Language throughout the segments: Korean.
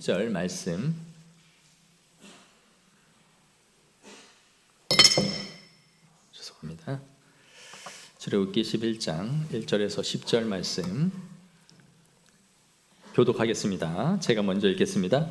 10절 말씀 죄송합니다. 출애굽기 11장 1절에서 10절 말씀 교독하겠습니다. 제가 먼저 읽겠습니다.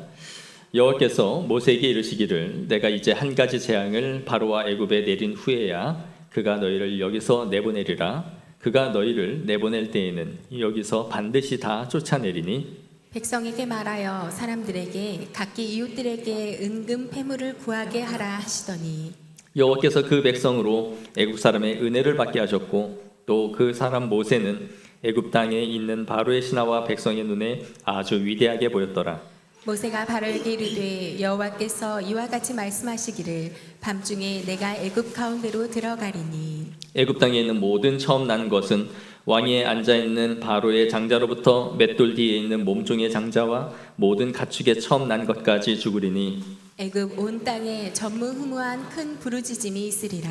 여호와께서 모세에게 이르시기를 내가 이제 한 가지 재앙을 바로와 애굽에 내린 후에야 그가 너희를 여기서 내보내리라. 그가 너희를 내보낼 때에는 여기서 반드시 다 쫓아내리니 백성에게 말하여 사람들에게 각기 이웃들에게 은금 패물을 구하게 하라 하시더니 여호와께서 그 백성으로 애굽 사람의 은혜를 받게 하셨고 또 그 사람 모세는 애굽 땅에 있는 바로의 신하와 백성의 눈에 아주 위대하게 보였더라. 모세가 바로에게 이르되 여호와께서 이와 같이 말씀하시기를 밤중에 내가 애굽 가운데로 들어가리니 애굽 땅에 있는 모든 처음 난 것은 왕위에 앉아 있는 바로의 장자로부터 맷돌 뒤에 있는 몸종의 장자와 모든 가축의 처음 난 것까지 죽으리니 애굽 온 땅에 전무후무한 큰 부르짖음이 있으리라.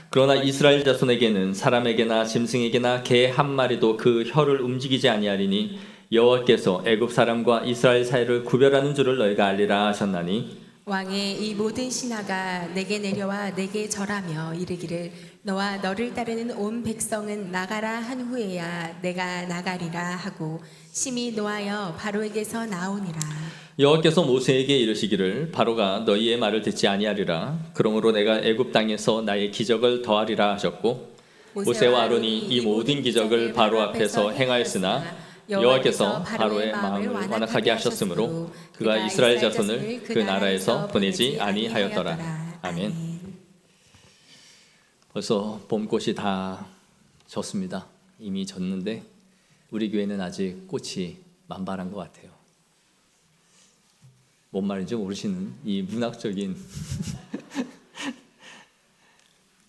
그러나 이스라엘 자손에게는 사람에게나 짐승에게나 개 한 마리도 그 혀를 움직이지 아니하리니 여호와께서 애굽 사람과 이스라엘 사이를 구별하는 줄을 너희가 알리라 하셨나니 왕의 이 모든 신하가 내게 내려와 내게 절하며 이르기를 너와 너를 따르는 온 백성은 나가라 한 후에야 내가 나가리라 하고 심히 노하여 바로에게서 나오니라. 여호와께서 모세에게 이르시기를 바로가 너희의 말을 듣지 아니하리라. 그러므로 내가 애굽 땅에서 나의 기적을 더하리라 하셨고 모세와 아론이 이 모든 기적을 바로 앞에서 행하였으나 여호와께서 바로의 마음을 완악하게 하셨으므로 그가 이스라엘 자손을 그 나라에서 보내지 아니하였더라. 아멘. 벌써 봄꽃이 다 졌습니다. 이미 졌는데 우리 교회는 아직 꽃이 만발한 것 같아요. 뭔 말인지 모르시는 이 문학적인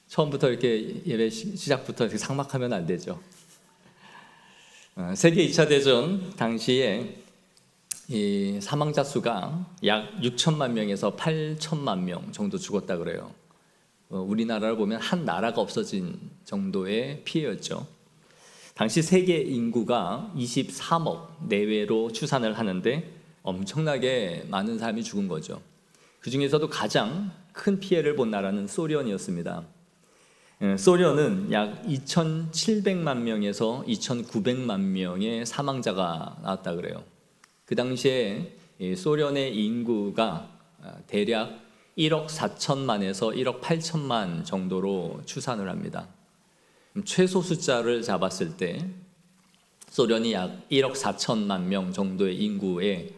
처음부터 이렇게 예배 시작부터 이렇게 삭막하면 안 되죠. 세계 2차 대전 당시에 이 사망자 수가 약 6천만 명에서 8천만 명 정도 죽었다 그래요. 우리나라를 보면 한 나라가 없어진 정도의 피해였죠. 당시 세계 인구가 23억 내외로 추산을 하는데 엄청나게 많은 사람이 죽은 거죠. 그 중에서도 가장 큰 피해를 본 나라는 소련이었습니다. 소련은 약 2,700만 명에서 2,900만 명의 사망자가 나왔다 그래요. 그 당시에 소련의 인구가 대략 1억 4천만에서 1억 8천만 정도로 추산을 합니다. 최소 숫자를 잡았을 때 소련이 약 1억 4천만 명 정도의 인구에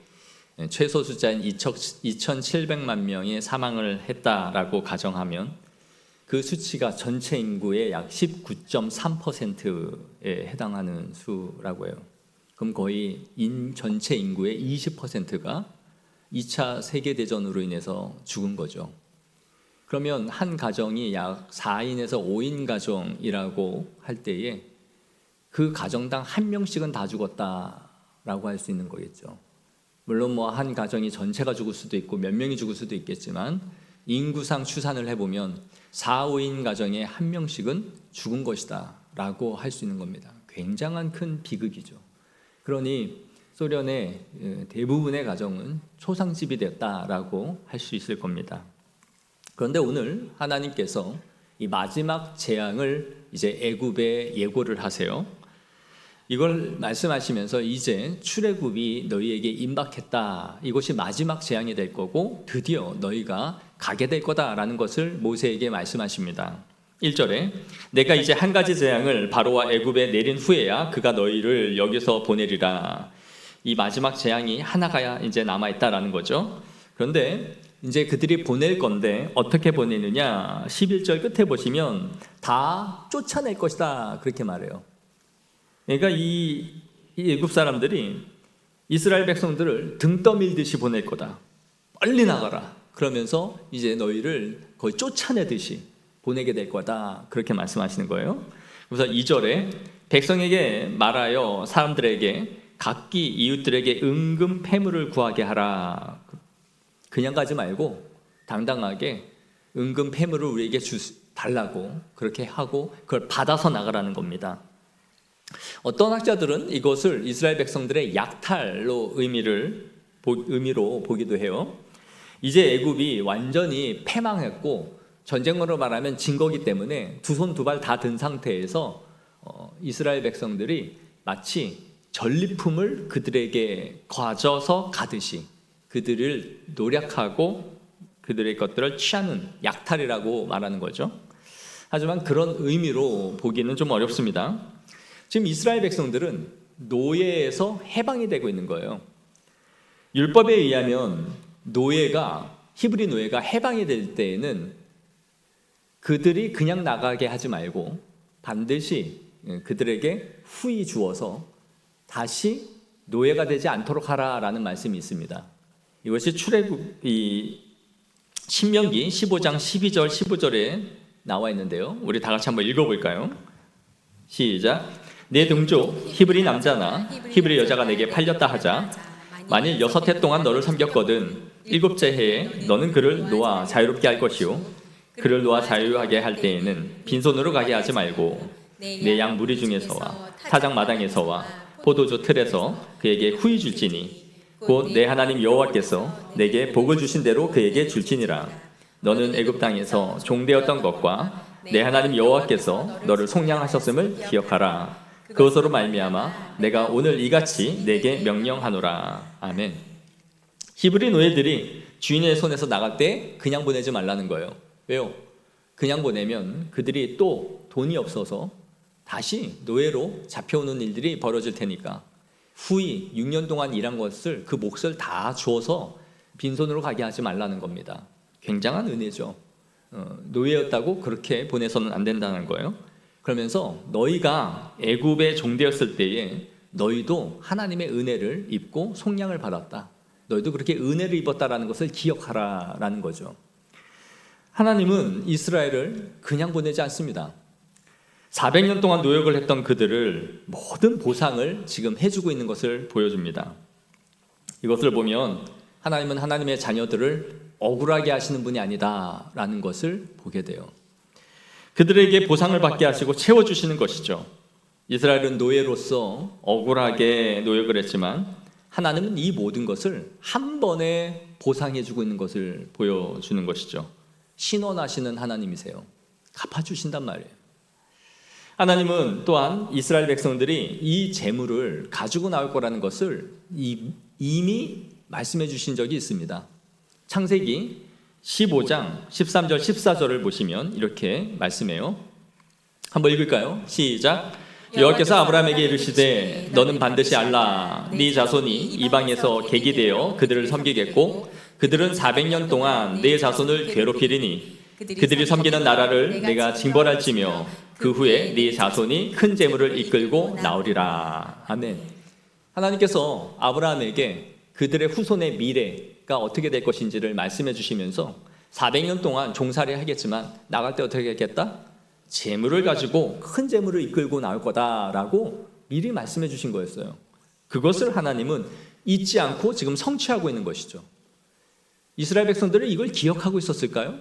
최소 숫자인 2,700만 명이 사망을 했다라고 가정하면 그 수치가 전체 인구의 약 19.3%에 해당하는 수라고 해요. 그럼 거의 전체 인구의 20%가 2차 세계대전으로 인해서 죽은 거죠. 그러면 한 가정이 약 4인에서 5인 가정이라고 할 때에 그 가정당 한 명씩은 다 죽었다라고 할 수 있는 거겠죠. 물론 뭐 한 가정이 전체가 죽을 수도 있고 몇 명이 죽을 수도 있겠지만 인구상 추산을 해보면 4, 5인 가정에 한 명씩은 죽은 것이다 라고 할 수 있는 겁니다. 굉장한 큰 비극이죠. 그러니 소련의 대부분의 가정은 초상집이 됐다라고 할 수 있을 겁니다. 그런데 오늘 하나님께서 이 마지막 재앙을 이제 애굽에 예고를 하세요. 이걸 말씀하시면서 이제 출애굽이 너희에게 임박했다. 이것이 마지막 재앙이 될 거고 드디어 너희가 가게 될 거다라는 것을 모세에게 말씀하십니다. 1절에 내가 이제 한 가지 재앙을 바로와 애굽에 내린 후에야 그가 너희를 여기서 보내리라. 이 마지막 재앙이 하나가 이제 남아있다라는 거죠. 그런데 이제 그들이 보낼 건데 어떻게 보내느냐 11절 끝에 보시면 다 쫓아낼 것이다 그렇게 말해요. 그러니까 이 애굽 사람들이 이스라엘 백성들을 등 떠밀듯이 보낼 거다. 빨리 나가라. 그러면서 이제 너희를 거의 쫓아내듯이 보내게 될 거다. 그렇게 말씀하시는 거예요. 그래서 2절에 백성에게 말하여 사람들에게 각기 이웃들에게 은금 패물을 구하게 하라. 그냥 가지 말고 당당하게 은금 패물을 우리에게 달라고 그렇게 하고 그걸 받아서 나가라는 겁니다. 어떤 학자들은 이것을 이스라엘 백성들의 약탈로 의미를 의미로 보기도 해요. 이제 애굽이 완전히 패망했고 전쟁으로 말하면 진 거기 때문에 두 손 두 발 다 든 상태에서 이스라엘 백성들이 마치 전리품을 그들에게 가져서 가듯이 그들을 노력하고 그들의 것들을 취하는 약탈이라고 말하는 거죠. 하지만 그런 의미로 보기는 좀 어렵습니다. 지금 이스라엘 백성들은 노예에서 해방이 되고 있는 거예요. 율법에 의하면 히브리 노예가 해방이 될 때에는 그들이 그냥 나가게 하지 말고 반드시 그들에게 후히 주어서 다시 노예가 되지 않도록 하라라는 말씀이 있습니다. 이것이 신명기 15장 12절 15절에 나와 있는데요. 우리 다 같이 한번 읽어볼까요? 시작. 내 동족 히브리 남자나 히브리 여자가 내게 팔렸다 하자. 만일 6해 동안 너를 섬겼거든 7째 해에 너는 그를 놓아 자유롭게 할 것이요 그를 놓아 자유하게 할 때에는 빈손으로 가게 하지 말고 내 양 무리 중에서와 타작 마당에서와 포도주 틀에서 그에게 후히 줄지니 곧 내 하나님 여호와께서 내게 복을 주신 대로 그에게 줄지니라. 너는 애굽 땅에서 종되었던 것과 내 하나님 여호와께서 너를 속량하셨음을 기억하라. 그것으로 말미암아 내가 오늘 이같이 내게 명령하노라. 아멘. 히브리 노예들이 주인의 손에서 나갈 때 그냥 보내지 말라는 거예요. 왜요? 그냥 보내면 그들이 또 돈이 없어서 다시 노예로 잡혀오는 일들이 벌어질 테니까 후히 6년 동안 일한 것을 그 몫을 다 주어서 빈손으로 가게 하지 말라는 겁니다. 굉장한 은혜죠. 노예였다고 그렇게 보내서는 안 된다는 거예요. 그러면서 너희가 애굽의 종되었을 때에 너희도 하나님의 은혜를 입고 속량을 받았다. 너희도 그렇게 은혜를 입었다라는 것을 기억하라라는 거죠. 하나님은 이스라엘을 그냥 보내지 않습니다. 400년 동안 노역을 했던 그들을 모든 보상을 지금 해주고 있는 것을 보여줍니다. 이것을 보면 하나님은 하나님의 자녀들을 억울하게 하시는 분이 아니다라는 것을 보게 돼요. 그들에게 보상을 받게 하시고 채워주시는 것이죠. 이스라엘은 노예로서 억울하게 노역을 했지만 하나님은 이 모든 것을 한 번에 보상해주고 있는 것을 보여주는 것이죠. 신원하시는 하나님이세요. 갚아주신단 말이에요. 하나님은 또한 이스라엘 백성들이 이 재물을 가지고 나올 거라는 것을 이미 말씀해 주신 적이 있습니다. 창세기 15장 13절 14절을 보시면 이렇게 말씀해요. 한번 읽을까요? 시작. 여호와께서 아브라함에게 이르시되 너는 반드시 알라 네 자손이 이방에서 객이 되어 그들을 섬기겠고 그들은 400년 동안 네 자손을 괴롭히리니 그들이 섬기는 나라를 내가 징벌할지며 그 후에 네 자손이 큰 재물을 이끌고 나오리라. 아멘. 하나님께서 아브라함에게 그들의 후손의 미래가 어떻게 될 것인지를 말씀해 주시면서 400년 동안 종살이 하겠지만 나갈 때 어떻게 하겠다? 재물을 가지고 큰 재물을 이끌고 나올 거다라고 미리 말씀해 주신 거였어요. 그것을 하나님은 잊지 않고 지금 성취하고 있는 것이죠. 이스라엘 백성들은 이걸 기억하고 있었을까요?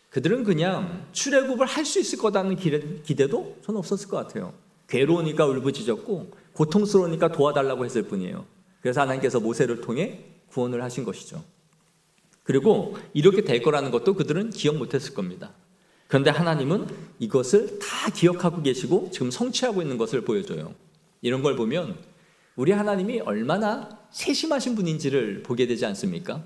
그들은 그냥 출애굽을 할 수 있을 거라는 기대도 저는 없었을 것 같아요. 괴로우니까 울부짖었고 고통스러우니까 도와달라고 했을 뿐이에요. 그래서 하나님께서 모세를 통해 구원을 하신 것이죠. 그리고 이렇게 될 거라는 것도 그들은 기억 못했을 겁니다. 그런데 하나님은 이것을 다 기억하고 계시고 지금 성취하고 있는 것을 보여줘요. 이런 걸 보면 우리 하나님이 얼마나 세심하신 분인지를 보게 되지 않습니까?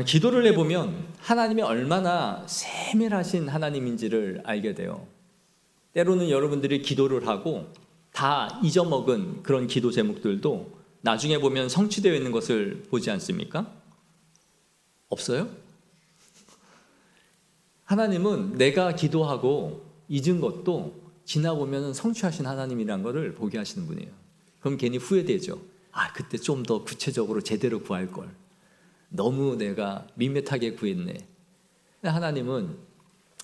기도를 해보면 하나님이 얼마나 세밀하신 하나님인지를 알게 돼요. 때로는 여러분들이 기도를 하고 다 잊어먹은 그런 기도 제목들도 나중에 보면 성취되어 있는 것을 보지 않습니까? 없어요? 하나님은 내가 기도하고 잊은 것도 지나보면 성취하신 하나님이라는 것을 보게 하시는 분이에요. 그럼 괜히 후회되죠. 그때 좀 더 구체적으로 제대로 구할 걸. 너무 내가 밋밋하게 구했네. 하나님은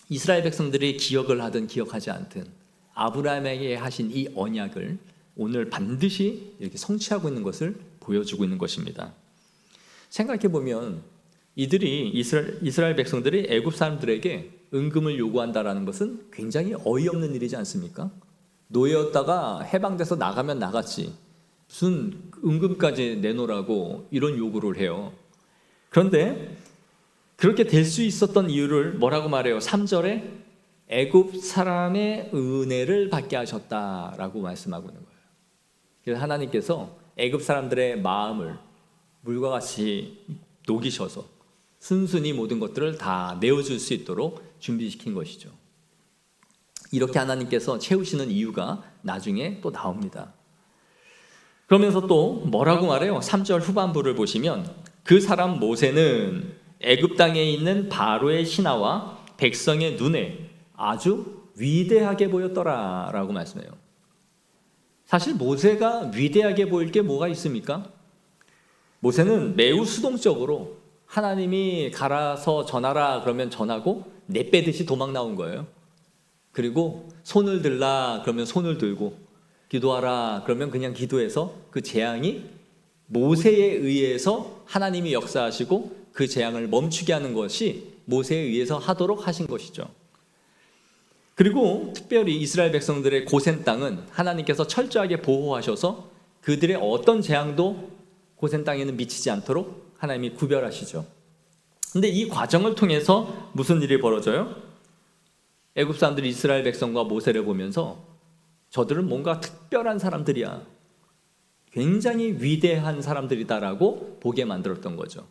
이스라엘 백성들이 기억을 하든 기억하지 않든 아브라함에게 하신 이 언약을 오늘 반드시 이렇게 성취하고 있는 것을 보여주고 있는 것입니다. 생각해 보면 이들이 이스라엘 백성들이 애굽 사람들에게 은금을 요구한다라는 것은 굉장히 어이없는 일이지 않습니까? 노예였다가 해방돼서 나가면 나갔지. 무슨 은금까지 내놓으라고 이런 요구를 해요. 그런데 그렇게 될 수 있었던 이유를 뭐라고 말해요? 3절에 애굽 사람의 은혜를 받게 하셨다라고 말씀하고 있는 거예요. 그래서 하나님께서 애굽 사람들의 마음을 물과 같이 녹이셔서 순순히 모든 것들을 다 내어줄 수 있도록 준비시킨 것이죠. 이렇게 하나님께서 채우시는 이유가 나중에 또 나옵니다. 그러면서 또 뭐라고 말해요? 3절 후반부를 보시면 그 사람 모세는 애굽 땅에 있는 바로의 신하와 백성의 눈에 아주 위대하게 보였더라라고 말씀해요. 사실 모세가 위대하게 보일 게 뭐가 있습니까? 모세는 매우 수동적으로 하나님이 가라서 전하라 그러면 전하고 내빼듯이 도망 나온 거예요. 그리고 손을 들라 그러면 손을 들고 기도하라 그러면 그냥 기도해서 그 재앙이 모세에 의해서 하나님이 역사하시고 그 재앙을 멈추게 하는 것이 모세에 의해서 하도록 하신 것이죠. 그리고 특별히 이스라엘 백성들의 고센 땅은 하나님께서 철저하게 보호하셔서 그들의 어떤 재앙도 고센 땅에는 미치지 않도록 하나님이 구별하시죠. 근데 이 과정을 통해서 무슨 일이 벌어져요? 애굽 사람들이 이스라엘 백성과 모세를 보면서 저들은 뭔가 특별한 사람들이야, 굉장히 위대한 사람들이다라고 보게 만들었던 거죠.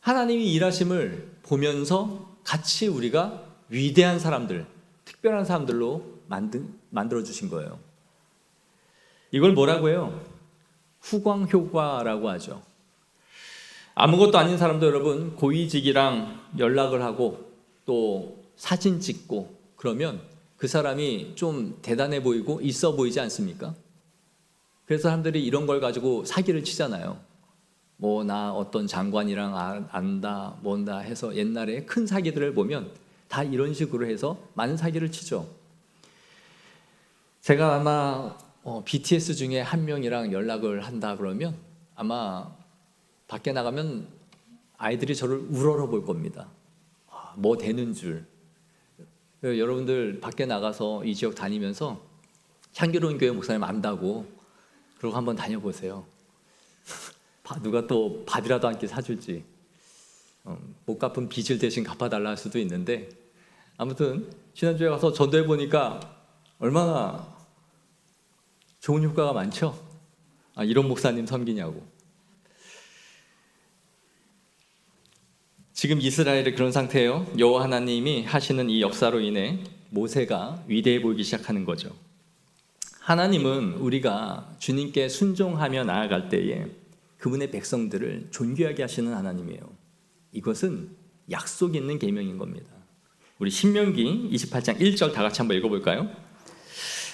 하나님이 일하심을 보면서 같이 우리가 위대한 사람들, 특별한 사람들로 만들어 주신 거예요. 이걸 뭐라고 해요? 후광 효과라고 하죠. 아무것도 아닌 사람도 여러분 고위직이랑 연락을 하고 또 사진 찍고 그러면 그 사람이 좀 대단해 보이고 있어 보이지 않습니까? 그래서 사람들이 이런 걸 가지고 사기를 치잖아요. 뭐 나 어떤 장관이랑 안다 뭔다 해서 옛날에 큰 사기들을 보면 다 이런 식으로 해서 많은 사기를 치죠. 제가 아마 BTS 중에 한 명이랑 연락을 한다 그러면 아마 밖에 나가면 아이들이 저를 우러러 볼 겁니다. 뭐 되는 줄. 여러분들 밖에 나가서 이 지역 다니면서 향기로운 교회 목사님 안다고 그러고 한번 다녀보세요. 누가 또 밥이라도 한 끼 사줄지, 못 갚은 빚을 대신 갚아달라 할 수도 있는데, 아무튼 지난주에 가서 전도해 보니까 얼마나 좋은 효과가 많죠. 이런 목사님 섬기냐고. 지금 이스라엘이 그런 상태예요. 여호와 하나님이 하시는 이 역사로 인해 모세가 위대해 보이기 시작하는 거죠. 하나님은 우리가 주님께 순종하며 나아갈 때에 그분의 백성들을 존귀하게 하시는 하나님이에요. 이것은 약속 있는 계명인 겁니다. 우리 신명기 28장 1절 다 같이 한번 읽어볼까요?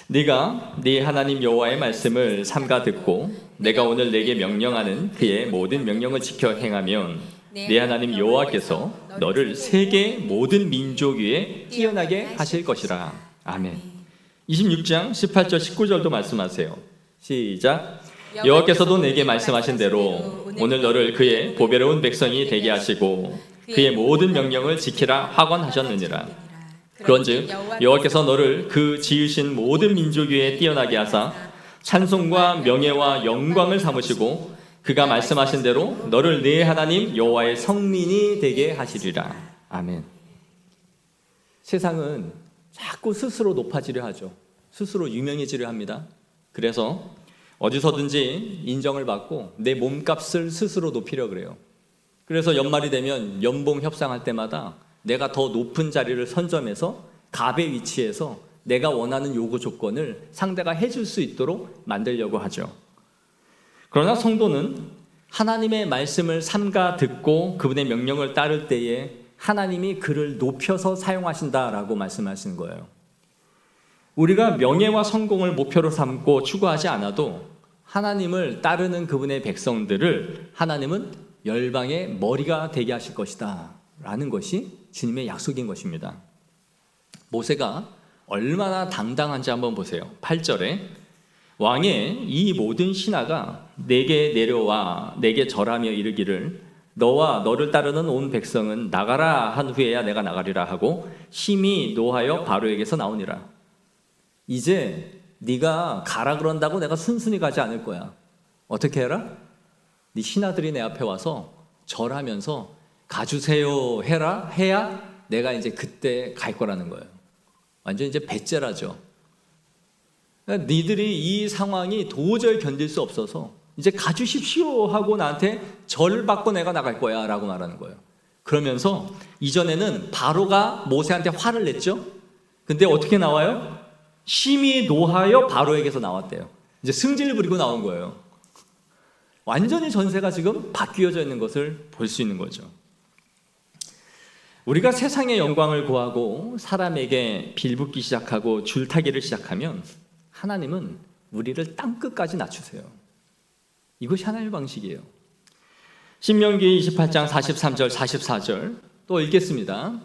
네가 네 하나님 여호와의 말씀을 삼가 듣고 내가 오늘 내게 명령하는 그의 모든 명령을 지켜 행하면 네 하나님 여호와께서 너를 세계 모든 민족 위에 뛰어나게 하실 것이라. 아멘. 26장 18절 19절도 말씀하세요. 시작. 여호와께서도 내게 말씀하신 대로 오늘 너를 그의 보배로운 백성이 되게 하시고 그의 모든 명령을 지키라 확언하셨느니라. 그런즉 여호와께서 너를 그 지으신 모든 민족 위에 뛰어나게 하사 찬송과 명예와 영광을 삼으시고 그가 말씀하신 대로 너를 네 하나님 여호와의 성민이 되게 하시리라. 아멘. 세상은 자꾸 스스로 높아지려 하죠. 스스로 유명해지려 합니다. 그래서 어디서든지 인정을 받고 내 몸값을 스스로 높이려 그래요. 그래서 연말이 되면 연봉 협상할 때마다 내가 더 높은 자리를 선점해서 갑의 위치에서 내가 원하는 요구 조건을 상대가 해줄 수 있도록 만들려고 하죠. 그러나 성도는 하나님의 말씀을 삼가 듣고 그분의 명령을 따를 때에 하나님이 그를 높여서 사용하신다라고 말씀하시는 거예요. 우리가 명예와 성공을 목표로 삼고 추구하지 않아도 하나님을 따르는 그분의 백성들을 하나님은 열방의 머리가 되게 하실 것이다 라는 것이 주님의 약속인 것입니다. 모세가 얼마나 당당한지 한번 보세요. 8절에 왕의 이 모든 신하가 내게 내려와 내게 절하며 이르기를 너와 너를 따르는 온 백성은 나가라 한 후에야 내가 나가리라 하고 심히 노하여 바로에게서 나오니라. 이제 네가 가라 그런다고 내가 순순히 가지 않을 거야. 어떻게 해라? 네 신하들이 내 앞에 와서 절하면서 가주세요 해야 내가 이제 그때 갈 거라는 거예요. 완전 이제 배째라죠. 그러니까 니들이 이 상황이 도저히 견딜 수 없어서 이제 가주십시오 하고 나한테 절 받고 내가 나갈 거야 라고 말하는 거예요. 그러면서 이전에는 바로가 모세한테 화를 냈죠. 근데 어떻게 나와요? 심히 노하여 바로에게서 나왔대요. 이제 승질 부리고 나온 거예요. 완전히 전세가 지금 바뀌어져 있는 것을 볼 수 있는 거죠. 우리가 세상의 영광을 구하고 사람에게 빌붙기 시작하고 줄타기를 시작하면 하나님은 우리를 땅끝까지 낮추세요. 이것이 하나님의 방식이에요. 신명기 28장 43절 44절 또 읽겠습니다.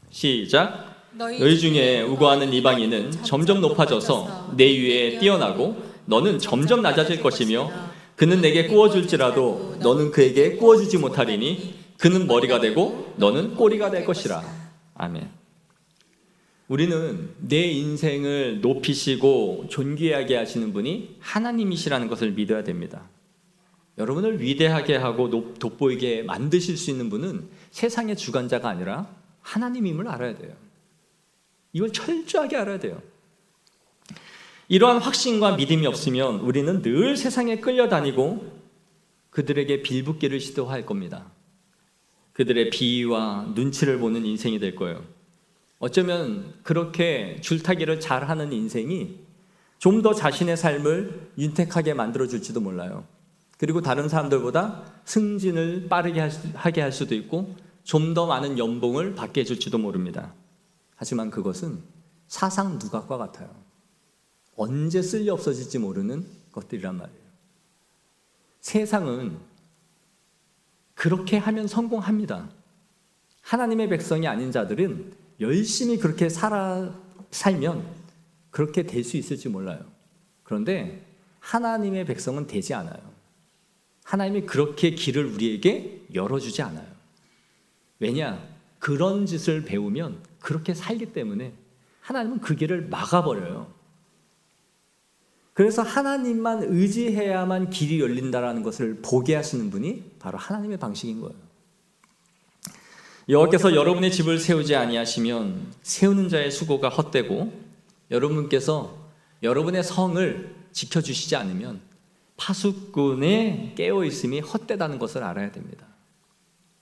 시작. 너희 중에 우거하는 이방인은 점점 높아져서 내 위에 뛰어나고 너는 점점 낮아질 것이며 그는 내게 구워줄지라도 너는 그에게 구워주지 못하리니 그는 머리가 되고 너는 꼬리가 될 것이라. 아멘. 우리는 내 인생을 높이시고 존귀하게 하시는 분이 하나님이시라는 것을 믿어야 됩니다. 여러분을 위대하게 하고 돋보이게 만드실 수 있는 분은 세상의 주관자가 아니라 하나님임을 알아야 돼요. 이걸 철저하게 알아야 돼요. 이러한 확신과 믿음이 없으면 우리는 늘 세상에 끌려다니고 그들에게 빌붙기를 시도할 겁니다. 그들의 비위와 눈치를 보는 인생이 될 거예요. 어쩌면 그렇게 줄타기를 잘하는 인생이 좀 더 자신의 삶을 윤택하게 만들어줄지도 몰라요. 그리고 다른 사람들보다 승진을 빠르게 하게 할 수도 있고 좀 더 많은 연봉을 받게 해줄지도 모릅니다. 하지만 그것은 사상 누각과 같아요. 언제 쓸려 없어질지 모르는 것들이란 말이에요. 세상은 그렇게 하면 성공합니다. 하나님의 백성이 아닌 자들은 열심히 그렇게 살면 그렇게 될 수 있을지 몰라요. 그런데 하나님의 백성은 되지 않아요. 하나님이 그렇게 길을 우리에게 열어주지 않아요. 왜냐? 그런 짓을 배우면 그렇게 살기 때문에 하나님은 그 길을 막아버려요. 그래서 하나님만 의지해야만 길이 열린다는 것을 보게 하시는 분이 바로 하나님의 방식인 거예요. 여호와께서 여러분의 집을 세우지 아니하시면 세우는 자의 수고가 헛되고 여러분께서 여러분의 성을 지켜주시지 않으면 파수꾼에 깨어있음이 헛되다는 것을 알아야 됩니다.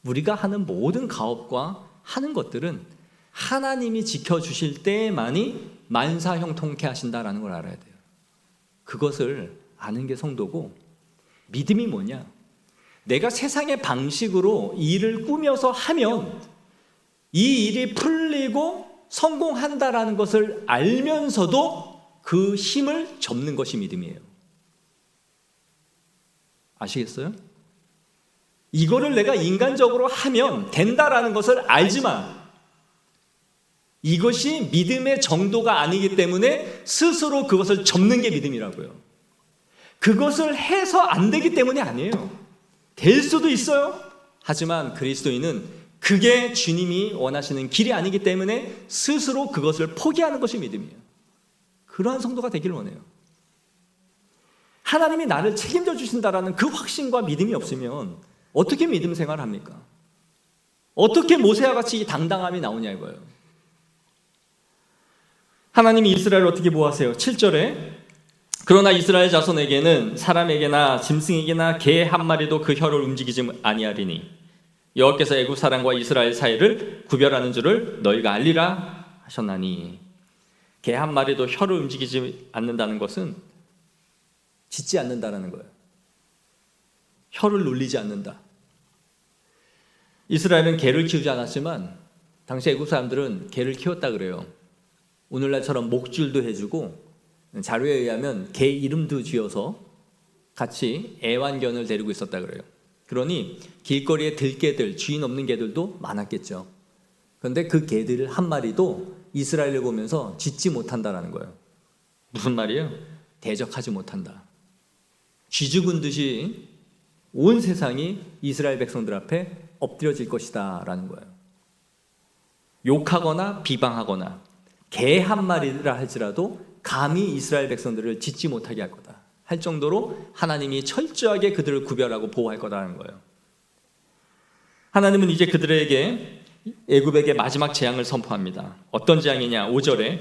우리가 하는 모든 가업과 하는 것들은 하나님이 지켜주실 때만이 만사형통케 하신다는 걸 알아야 돼요. 그것을 아는 게 성도고, 믿음이 뭐냐? 내가 세상의 방식으로 일을 꾸며서 하면 이 일이 풀리고 성공한다라는 것을 알면서도 그 힘을 접는 것이 믿음이에요. 아시겠어요? 이거를 내가 인간적으로 하면 된다라는 것을 알지만 이것이 믿음의 정도가 아니기 때문에 스스로 그것을 접는 게 믿음이라고요. 그것을 해서 안 되기 때문이 아니에요. 될 수도 있어요. 하지만 그리스도인은 그게 주님이 원하시는 길이 아니기 때문에 스스로 그것을 포기하는 것이 믿음이에요. 그러한 성도가 되기를 원해요. 하나님이 나를 책임져 주신다라는 그 확신과 믿음이 없으면 어떻게 믿음 생활을 합니까? 어떻게 모세와 같이 이 당당함이 나오냐 이거예요. 하나님이 이스라엘을 어떻게 보호하세요? 7절에 그러나 이스라엘 자손에게는 사람에게나 짐승에게나 개 한 마리도 그 혀를 움직이지 아니하리니 여호와께서 애굽 사람과 이스라엘 사이를 구별하는 줄을 너희가 알리라 하셨나니. 개 한 마리도 혀를 움직이지 않는다는 것은 짖지 않는다는 거예요. 혀를 놀리지 않는다. 이스라엘은 개를 키우지 않았지만 당시 애굽 사람들은 개를 키웠다 그래요. 오늘날처럼 목줄도 해주고 자료에 의하면 개 이름도 지어서 같이 애완견을 데리고 있었다 그래요. 그러니 길거리에 들개들, 주인 없는 개들도 많았겠죠. 그런데 그 개들 한 마리도 이스라엘을 보면서 짖지 못한다라는 거예요. 무슨 말이에요? 대적하지 못한다. 쥐 죽은 듯이 온 세상이 이스라엘 백성들 앞에 엎드려질 것이다 라는 거예요. 욕하거나 비방하거나 개 한 마리라 할지라도 감히 이스라엘 백성들을 짓지 못하게 할 거다 할 정도로 하나님이 철저하게 그들을 구별하고 보호할 거다라는 거예요. 하나님은 이제 그들에게 애굽에게 마지막 재앙을 선포합니다. 어떤 재앙이냐? 5절에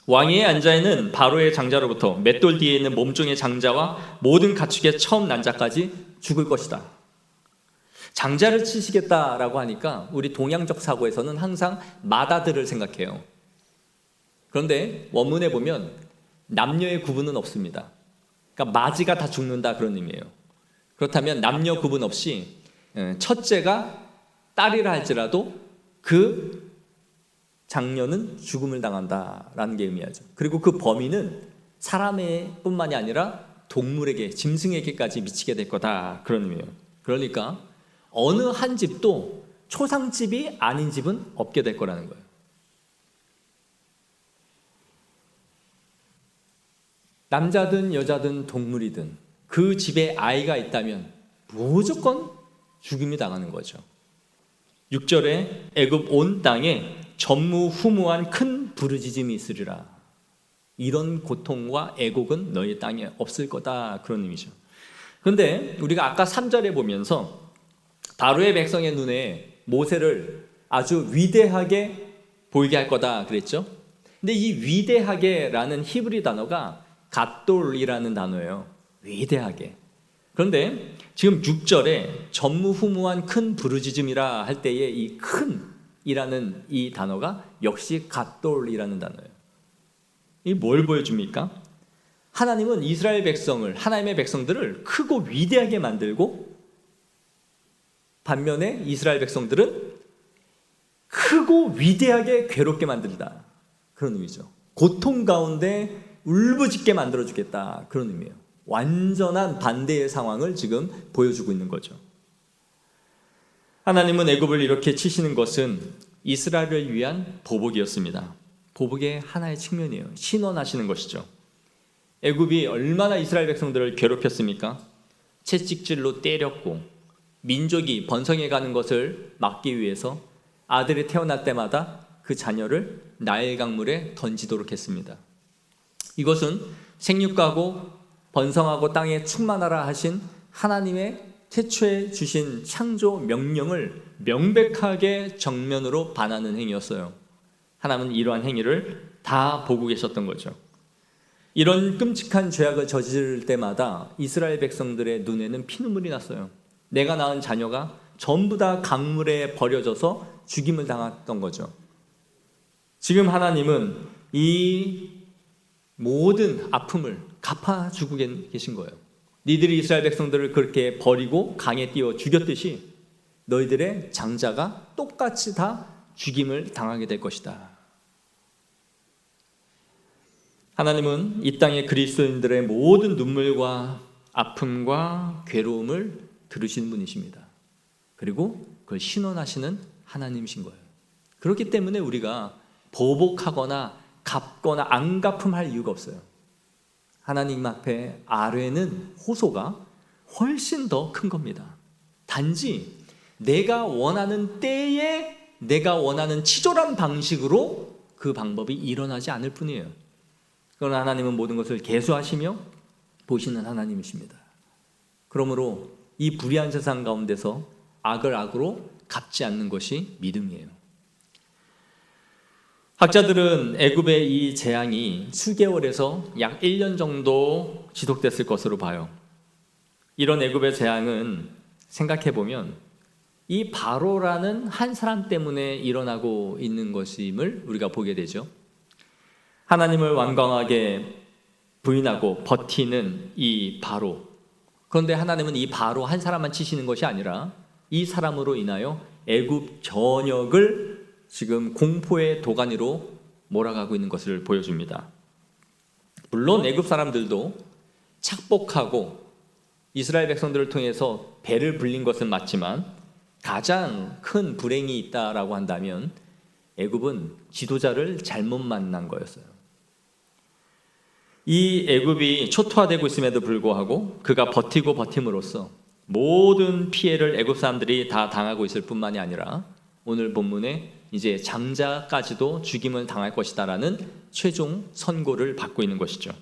왕위에 앉아 있는 바로의 장자로부터 맷돌 뒤에 있는 몸종의 장자와 모든 가축의 처음 난 자까지 죽을 것이다. 장자를 치시겠다라고 하니까 우리 동양적 사고에서는 항상 마다들을 생각해요. 그런데 원문에 보면 남녀의 구분은 없습니다. 그러니까 마지가 다 죽는다 그런 의미예요. 그렇다면 남녀 구분 없이 첫째가 딸이라 할지라도 그 장녀는 죽음을 당한다라는 게 의미하죠. 그리고 그 범위는 사람의 뿐만이 아니라 동물에게, 짐승에게까지 미치게 될 거다 그런 의미예요. 그러니까 어느 한 집도 초상집이 아닌 집은 없게 될 거라는 거예요. 남자든 여자든 동물이든 그 집에 아이가 있다면 무조건 죽임이 당하는 거죠. 6절에 애굽 온 땅에 전무후무한 큰 부르짖음이 있으리라. 이런 고통과 애곡은 너희 땅에 없을 거다 그런 의미죠. 그런데 우리가 아까 3절에 보면서 바로의 백성의 눈에 모세를 아주 위대하게 보이게 할 거다 그랬죠. 근데 이 위대하게라는 히브리 단어가 갓돌이라는 단어예요. 위대하게. 그런데 지금 6절에 전무후무한 큰 부르짖음이라 할 때에 이 큰이라는 이 단어가 역시 갓돌이라는 단어예요. 이 뭘 보여줍니까? 하나님은 이스라엘 백성을, 하나님의 백성들을 크고 위대하게 만들고 반면에 이스라엘 백성들은 크고 위대하게 괴롭게 만들다 그런 의미죠. 고통 가운데 울부짖게 만들어주겠다 그런 의미예요. 완전한 반대의 상황을 지금 보여주고 있는 거죠. 하나님은 애굽을 이렇게 치시는 것은 이스라엘을 위한 보복이었습니다. 보복의 하나의 측면이에요. 신원하시는 것이죠. 애굽이 얼마나 이스라엘 백성들을 괴롭혔습니까? 채찍질로 때렸고 민족이 번성해 가는 것을 막기 위해서 아들이 태어날 때마다 그 자녀를 나일 강물에 던지도록 했습니다. 이것은 생육하고 번성하고 땅에 충만하라 하신 하나님의 태초에 주신 창조 명령을 명백하게 정면으로 반하는 행위였어요. 하나님은 이러한 행위를 다 보고 계셨던 거죠. 이런 끔찍한 죄악을 저지를 때마다 이스라엘 백성들의 눈에는 피눈물이 났어요. 내가 낳은 자녀가 전부 다 강물에 버려져서 죽임을 당했던 거죠. 지금 하나님은 이 모든 아픔을 갚아주고 계신 거예요. 니들이 이스라엘 백성들을 그렇게 버리고 강에 띄워 죽였듯이 너희들의 장자가 똑같이 다 죽임을 당하게 될 것이다. 하나님은 이 땅의 그리스도인들의 모든 눈물과 아픔과 괴로움을 들으시는 분이십니다. 그리고 그걸 신원하시는 하나님이신 거예요. 그렇기 때문에 우리가 보복하거나 갚거나 안 갚음할 이유가 없어요. 하나님 앞에 아뢰는 호소가 훨씬 더 큰 겁니다. 단지 내가 원하는 때에 내가 원하는 치졸한 방식으로 그 방법이 일어나지 않을 뿐이에요. 그러나 하나님은 모든 것을 계수하시며 보시는 하나님이십니다. 그러므로 이 불의한 세상 가운데서 악을 악으로 갚지 않는 것이 믿음이에요. 학자들은 애굽의 이 재앙이 수개월에서 약 1년 정도 지속됐을 것으로 봐요. 이런 애굽의 재앙은 생각해보면 이 바로라는 한 사람 때문에 일어나고 있는 것임을 우리가 보게 되죠. 하나님을 완강하게 부인하고 버티는 이 바로. 그런데 하나님은 이 바로 한 사람만 치시는 것이 아니라 이 사람으로 인하여 애굽 전역을 지금 공포의 도가니로 몰아가고 있는 것을 보여줍니다. 물론 애굽 사람들도 착복하고 이스라엘 백성들을 통해서 배를 불린 것은 맞지만 가장 큰 불행이 있다라고 한다면 애굽은 지도자를 잘못 만난 거였어요. 이 애굽이 초토화되고 있음에도 불구하고 그가 버티고 버팀으로써 모든 피해를 애굽 사람들이 다 당하고 있을 뿐만이 아니라 오늘 본문에 이제 장자까지도 죽임을 당할 것이다라는 최종 선고를 받고 있는 것이죠.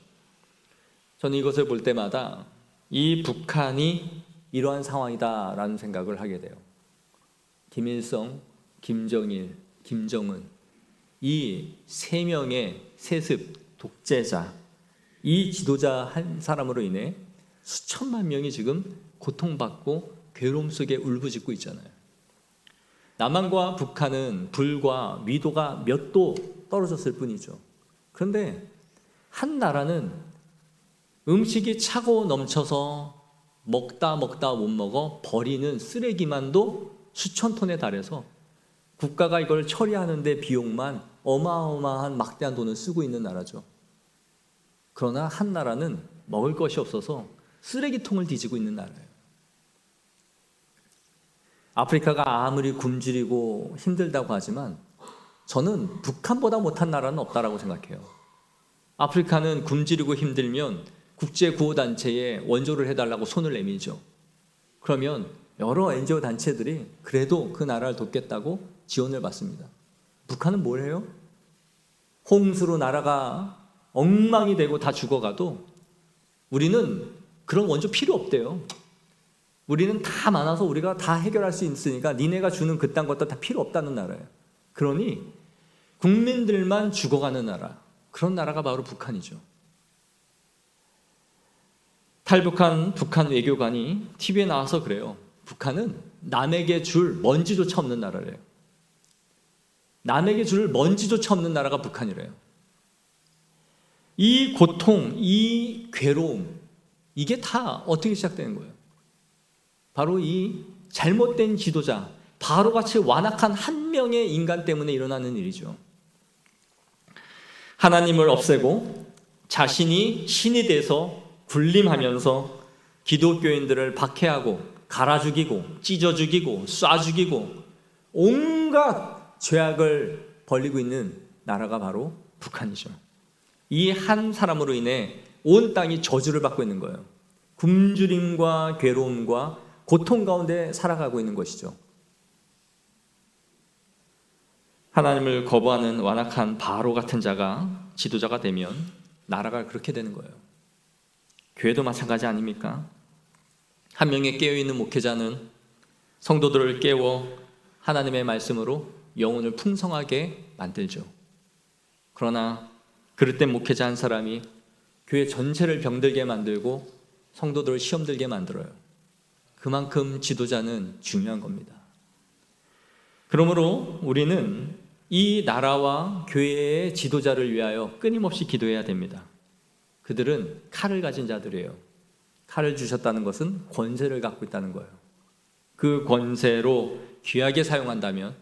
저는 이것을 볼 때마다 이 북한이 이러한 상황이다라는 생각을 하게 돼요. 김일성, 김정일, 김정은, 이 세 명의 세습 독재자, 이 지도자 한 사람으로 인해 수천만 명이 지금 고통받고 괴로움 속에 울부짖고 있잖아요. 남한과 북한은 불과 위도가 몇 도 떨어졌을 뿐이죠. 그런데 한 나라는 음식이 차고 넘쳐서 먹다 못 먹어 버리는 쓰레기만도 수천 톤에 달해서 국가가 이걸 처리하는데 비용만 어마어마한 막대한 돈을 쓰고 있는 나라죠. 그러나 한 나라는 먹을 것이 없어서 쓰레기통을 뒤지고 있는 나라예요. 아프리카가 아무리 굶주리고 힘들다고 하지만 저는 북한보다 못한 나라는 없다라고 생각해요. 아프리카는 굶주리고 힘들면 국제구호단체에 원조를 해달라고 손을 내밀죠. 그러면 여러 NGO 단체들이 그래도 그 나라를 돕겠다고 지원을 받습니다. 북한은 뭘 해요? 홍수로 나라가 엉망이 되고 다 죽어가도 우리는 그런 원조 필요 없대요. 우리는 다 많아서 우리가 다 해결할 수 있으니까 니네가 주는 그딴 것도 다 필요 없다는 나라예요. 그러니 국민들만 죽어가는 나라, 그런 나라가 바로 북한이죠. 탈북한 북한 외교관이 TV에 나와서 그래요. 북한은 남에게 줄 먼지조차 없는 나라래요. 남에게 줄 먼지조차 없는 나라가 북한이래요. 이 고통, 이 괴로움, 이게 다 어떻게 시작되는 거예요? 바로 이 잘못된 지도자, 바로같이 완악한 한 명의 인간 때문에 일어나는 일이죠. 하나님을 없애고 자신이 신이 돼서 군림하면서 기독교인들을 박해하고 갈아 죽이고 찢어 죽이고 쏴 죽이고 온갖 죄악을 벌이고 있는 나라가 바로 북한이죠. 이 한 사람으로 인해 온 땅이 저주를 받고 있는 거예요. 굶주림과 괴로움과 고통 가운데 살아가고 있는 것이죠. 하나님을 거부하는 완악한 바로 같은 자가 지도자가 되면 나라가 그렇게 되는 거예요. 교회도 마찬가지 아닙니까? 한 명의 깨어있는 목회자는 성도들을 깨워 하나님의 말씀으로 영혼을 풍성하게 만들죠. 그러나 그릇된 목회자 한 사람이 교회 전체를 병들게 만들고 성도들을 시험 들게 만들어요. 그만큼 지도자는 중요한 겁니다. 그러므로 우리는 이 나라와 교회의 지도자를 위하여 끊임없이 기도해야 됩니다. 그들은 칼을 가진 자들이에요. 칼을 주셨다는 것은 권세를 갖고 있다는 거예요. 그 권세로 귀하게 사용한다면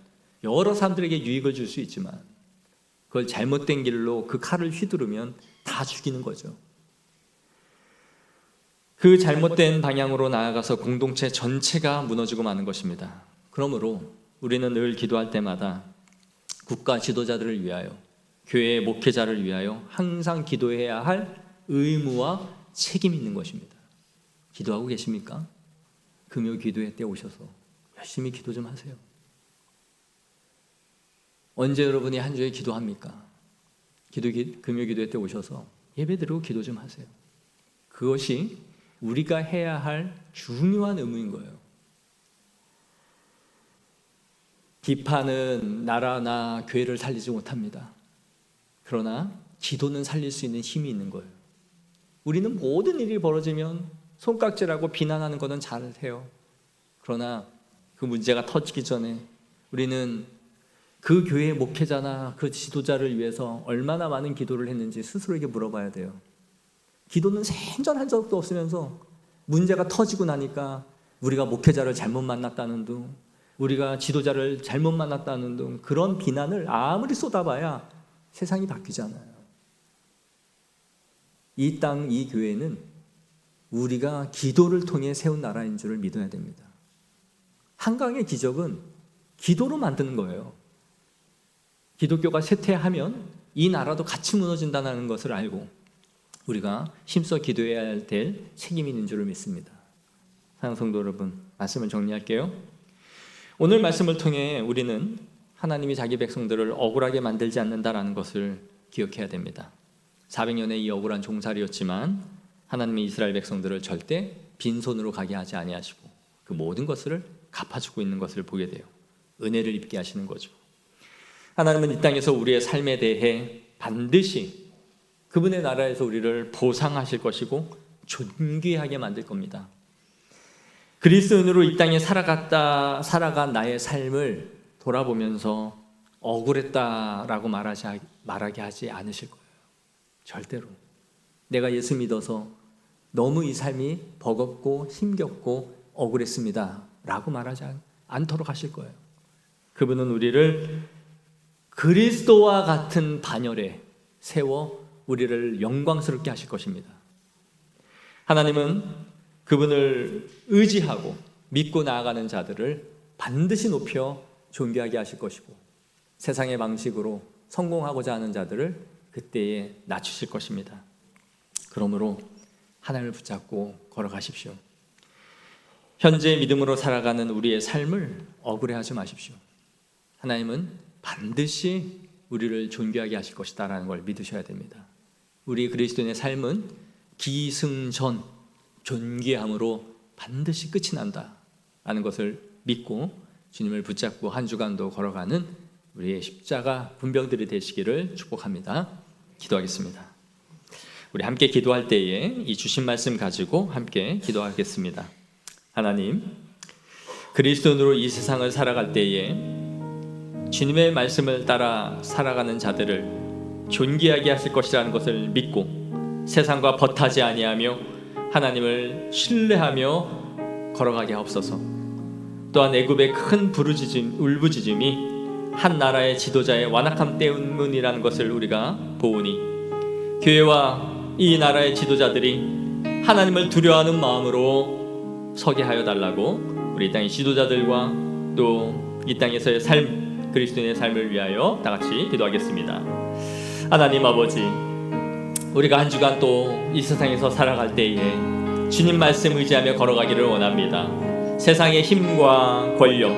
여러 사람들에게 유익을 줄 수 있지만 그걸 잘못된 길로 그 칼을 휘두르면 다 죽이는 거죠. 그 잘못된 방향으로 나아가서 공동체 전체가 무너지고 마는 것입니다. 그러므로 우리는 늘 기도할 때마다 국가 지도자들을 위하여, 교회의 목회자를 위하여 항상 기도해야 할 의무와 책임이 있는 것입니다. 기도하고 계십니까? 금요 기도회 때 오셔서 열심히 기도 좀 하세요. 언제 여러분이 한 주에 기도합니까? 금요 기도회 때 오셔서 예배드리고 기도 좀 하세요. 그것이 우리가 해야 할 중요한 의무인 거예요. 비판은 나라나 교회를 살리지 못합니다. 그러나 기도는 살릴 수 있는 힘이 있는 거예요. 우리는 모든 일이 벌어지면 손깍질하고 비난하는 것은 잘해요. 그러나 그 문제가 터지기 전에 우리는 그 교회의 목회자나 그 지도자를 위해서 얼마나 많은 기도를 했는지 스스로에게 물어봐야 돼요. 기도는 생전한 적도 없으면서 문제가 터지고 나니까 우리가 목회자를 잘못 만났다는 둥, 우리가 지도자를 잘못 만났다는 둥, 그런 비난을 아무리 쏟아봐야 세상이 바뀌지 않아요. 이 땅, 이 교회는 우리가 기도를 통해 세운 나라인 줄을 믿어야 됩니다. 한강의 기적은 기도로 만드는 거예요. 기독교가 쇠퇴하면 이 나라도 같이 무너진다는 것을 알고 우리가 힘써 기도해야 될 책임이 있는 줄을 믿습니다. 사랑하는 성도 여러분, 말씀을 정리할게요. 오늘 말씀을 통해 우리는 하나님이 자기 백성들을 억울하게 만들지 않는다라는 것을 기억해야 됩니다. 400년의 이 억울한 종살이였지만 하나님이 이스라엘 백성들을 절대 빈손으로 가게 하지 아니하시고 그 모든 것을 갚아주고 있는 것을 보게 돼요. 은혜를 입게 하시는 거죠. 하나님은 이 땅에서 우리의 삶에 대해 반드시 그분의 나라에서 우리를 보상하실 것이고 존귀하게 만들 겁니다. 그리스도인으로 이 땅에 살아간 나의 삶을 돌아보면서 억울했다라고 말하게 하지 않으실 거예요. 절대로. 내가 예수 믿어서 너무 이 삶이 버겁고 힘겹고 억울했습니다 라고 말하지 않도록 하실 거예요. 그분은 우리를 그리스도와 같은 반열에 세워 우리를 영광스럽게 하실 것입니다. 하나님은 그분을 의지하고 믿고 나아가는 자들을 반드시 높여 존귀하게 하실 것이고 세상의 방식으로 성공하고자 하는 자들을 그때에 낮추실 것입니다. 그러므로 하나님을 붙잡고 걸어가십시오. 현재 믿음으로 살아가는 우리의 삶을 억울해하지 마십시오. 하나님은 반드시 우리를 존귀하게 하실 것이다라는 걸 믿으셔야 됩니다. 우리 그리스도인의 삶은 기승전 존귀함으로 반드시 끝이 난다라는 것을 믿고 주님을 붙잡고 한 주간도 걸어가는 우리의 십자가 분병들이 되시기를 축복합니다. 기도하겠습니다. 우리 함께 기도할 때에 이 주신 말씀 가지고 함께 기도하겠습니다. 하나님, 그리스도인으로 이 세상을 살아갈 때에 주님의 말씀을 따라 살아가는 자들을 존귀하게 하실 것이라는 것을 믿고 세상과 벗하지 아니하며 하나님을 신뢰하며 걸어가게 하옵소서. 또한 애굽의 큰 울부짖음이 한 나라의 지도자의 완악함 때문이라는 것을 우리가 보오니 교회와 이 나라의 지도자들이 하나님을 두려워하는 마음으로 서게 하여 달라고 우리 땅의 지도자들과 또 이 땅에서의 삶, 그리스도인의 삶을 위하여 다 같이 기도하겠습니다. 하나님 아버지, 우리가 한 주간 또 이 세상에서 살아갈 때에 주님 말씀 의지하며 걸어가기를 원합니다. 세상의 힘과 권력,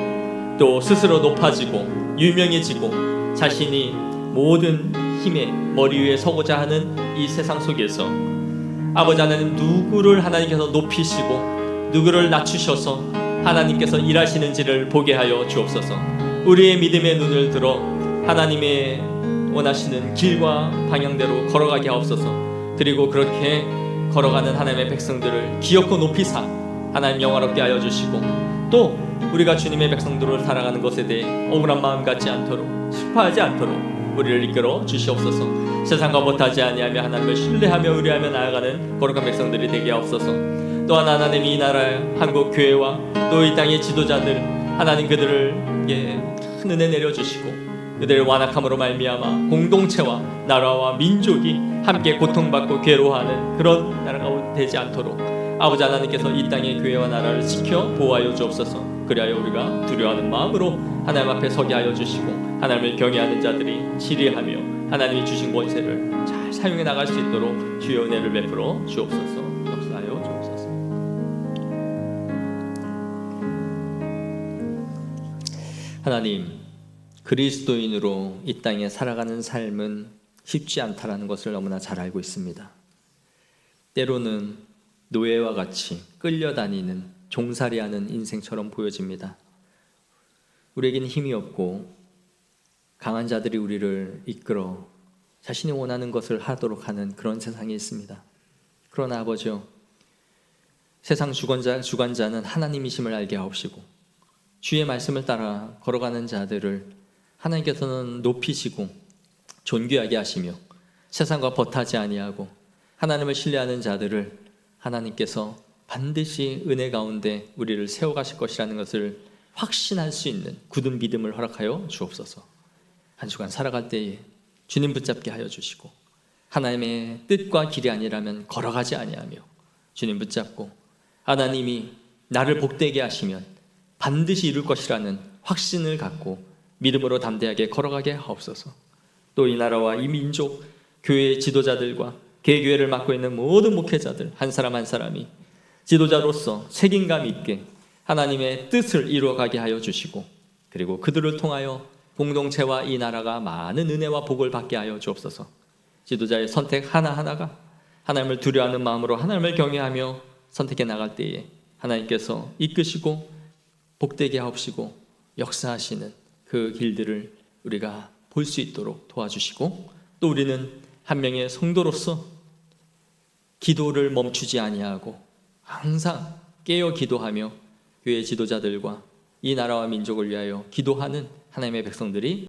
또 스스로 높아지고 유명해지고 자신이 모든 힘의 머리 위에 서고자 하는 이 세상 속에서 아버지 하나님, 누구를 하나님께서 높이시고 누구를 낮추셔서 하나님께서 일하시는지를 보게 하여 주옵소서. 우리의 믿음의 눈을 들어 하나님의 원하시는 길과 방향대로 걸어가게 하옵소서. 그리고 그렇게 걸어가는 하나님의 백성들을 기업고 높이사 하나님 영화롭게 하여 주시고 또 우리가 주님의 백성들을 살아가는 것에 대해 억울한 마음 갖지 않도록 슬퍼하지 않도록 우리를 이끌어 주시옵소서. 세상과 못하지 아니하며 하나님을 신뢰하며 의뢰하며 나아가는 거룩한 백성들이 되게 하옵소서. 또한 하나님, 이 나라 한국 교회와 또 이 땅의 지도자들 하나님, 그들을 큰 은혜 내려주시고 그들의 완악함으로 말미암아 공동체와 나라와 민족이 함께 고통받고 괴로워하는 그런 나라가 되지 않도록 아버지 하나님께서 이 땅의 교회와 나라를 지켜 보호하여 주옵소서. 그리하여 우리가 두려워하는 마음으로 하나님 앞에 서게 하여 주시고 하나님을 경외하는 자들이 지리하며 하나님이 주신 권세를 잘 사용해 나갈 수 있도록 주의 은혜를 베풀어 주옵소서. 역사하여 주옵소서. 하나님, 그리스도인으로 이 땅에 살아가는 삶은 쉽지 않다라는 것을 너무나 잘 알고 있습니다. 때로는 노예와 같이 끌려다니는 종살이하는 인생처럼 보여집니다. 우리에게는 힘이 없고 강한 자들이 우리를 이끌어 자신이 원하는 것을 하도록 하는 그런 세상이 있습니다. 그러나 아버지요, 세상 주관자는 하나님이심을 알게 하옵시고 주의 말씀을 따라 걸어가는 자들을 하나님께서는 높이시고 존귀하게 하시며 세상과 벗하지 아니하고 하나님을 신뢰하는 자들을 하나님께서 반드시 은혜 가운데 우리를 세워가실 것이라는 것을 확신할 수 있는 굳은 믿음을 허락하여 주옵소서. 한 주간 살아갈 때에 주님 붙잡게 하여 주시고 하나님의 뜻과 길이 아니라면 걸어가지 아니하며 주님 붙잡고 하나님이 나를 복되게 하시면 반드시 이룰 것이라는 확신을 갖고 믿음으로 담대하게 걸어가게 하옵소서. 또 이 나라와 이 민족, 교회의 지도자들과 개교회를 맡고 있는 모든 목회자들 한 사람 한 사람이 지도자로서 책임감 있게 하나님의 뜻을 이루어가게 하여 주시고 그리고 그들을 통하여 공동체와 이 나라가 많은 은혜와 복을 받게 하여 주옵소서. 지도자의 선택 하나하나가 하나님을 두려워하는 마음으로 하나님을 경외하며 선택해 나갈 때에 하나님께서 이끄시고 복되게 하옵시고 역사하시는 그 길들을 우리가 볼 수 있도록 도와주시고, 또 우리는 한 명의 성도로서 기도를 멈추지 아니하고 항상 깨어 기도하며 교회 지도자들과 이 나라와 민족을 위하여 기도하는 하나님의 백성들이